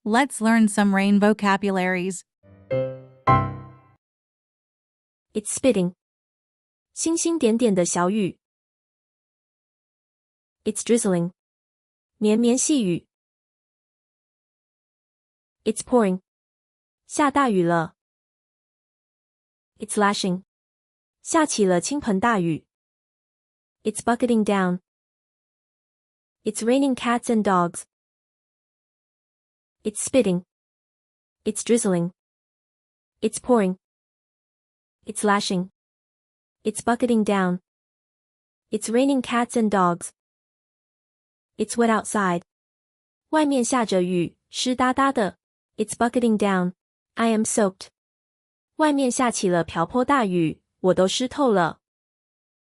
Let's learn some rain vocabularies. It's spitting. 星星点点的小雨。It's drizzling. 绵绵细雨。It's pouring. 下大雨了。It's lashing. 下起了倾盆大雨。It's bucketing down. It's raining cats and dogs. It's spitting. It's drizzling. It's pouring. It's lashing. It's bucketing down. It's raining cats and dogs. It's wet outside. 外面下着雨，湿哒哒的。It's bucketing down. I am soaked. 外面下起了瓢泼大雨，我都湿透了。